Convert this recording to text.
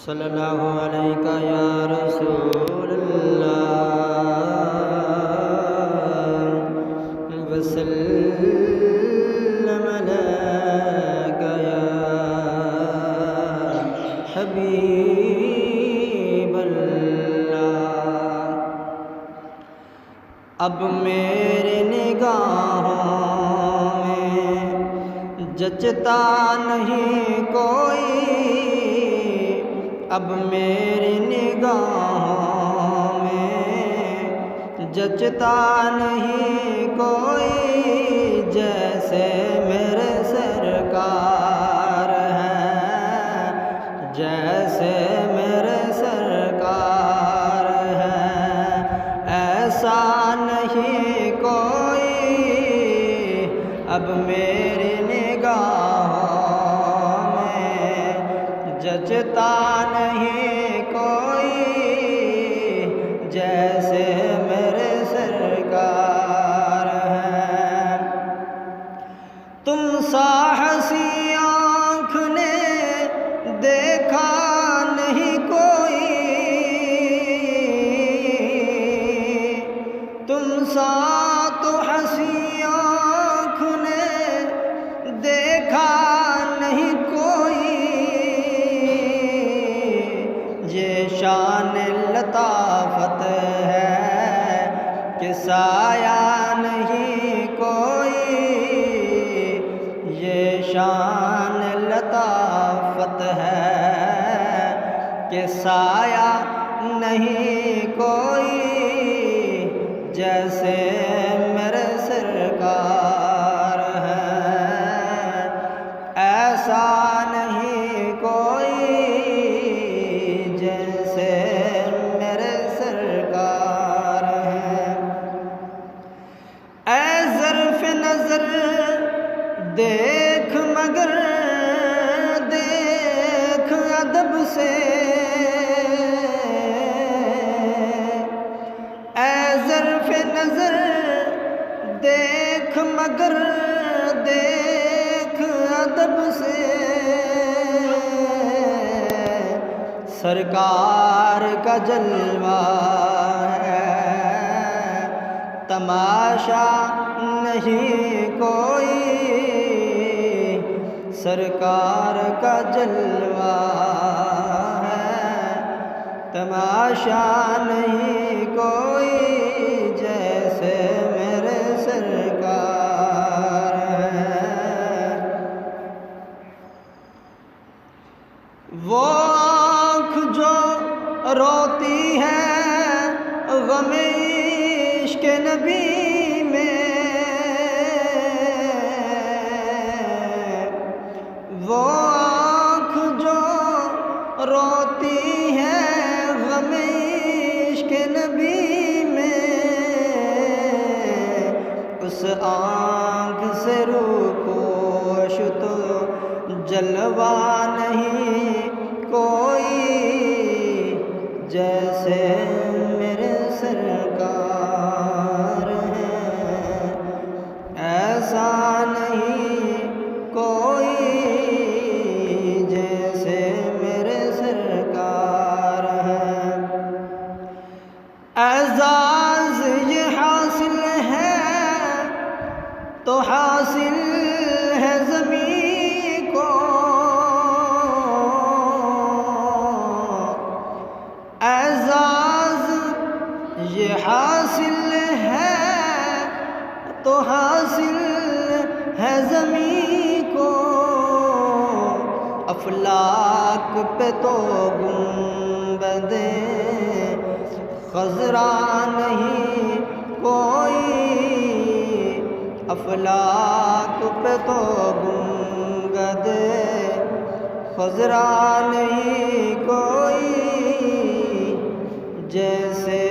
صلی اللہ علیہ یا رسول اللہ وسلم علیک یا حبیب اللہ۔ اب میرے نگاہوں میں جچتا نہیں کوئی، اب میری نگاہوں میں جچتا نہیں کوئی، جیسے میرے سرکار ہیں، جیسے میرے سرکار ہیں، ایسا نہیں کوئی۔ اب میری نگاہوں میں جچتا نہیں کوئی، جیسے میرے سرکار ہیں۔ تم سا حسی آنکھ نے دیکھا نہیں کوئی، تم سا تو حسی آنکھ نے دیکھا نہیں کوئی، یہ شان لطافت ہے کہ سایہ نہیں کوئی، یہ شان لطافت ہے کہ سایہ نہیں کوئی، جیسے میرے سرکار ہیں، ایسا نہیں کوئی، جیسے میرے سرکار ہیں۔ اے ظرف نظر دیکھ مگر دیکھ ادب سے، اے ظرف نظر دیکھ مگر دیکھ ادب سے، سرکار کا جلوہ ہے تماشا نہیں کوئی، سرکار کا جلوہ ہے تماشا نہیں کوئی، جیسے میرے سرکار ہیں۔ وہ آنکھ جو روتی ہے غم عشق نبی میں، وہ آنکھ جو روتی ہے غم عشق نبی میں، اس آنکھ سے روپوش تو جلوہ نہیں کوئی، جیسے میرے سرکار ہیں، ایسا نہیں کوئی، جیسے میرے سرکار ہیں۔ اعزاز یہ حاصل ہے تو حاصل ہے زمین کو، اعزاز یہ حاصل ہے تو حاصل ہے زمین کو، افلاک پہ تو گنبدِ خضرا نہیں کوئی، افلاک پہ تو گنبدِ خضرا نہیں کوئی، جیسے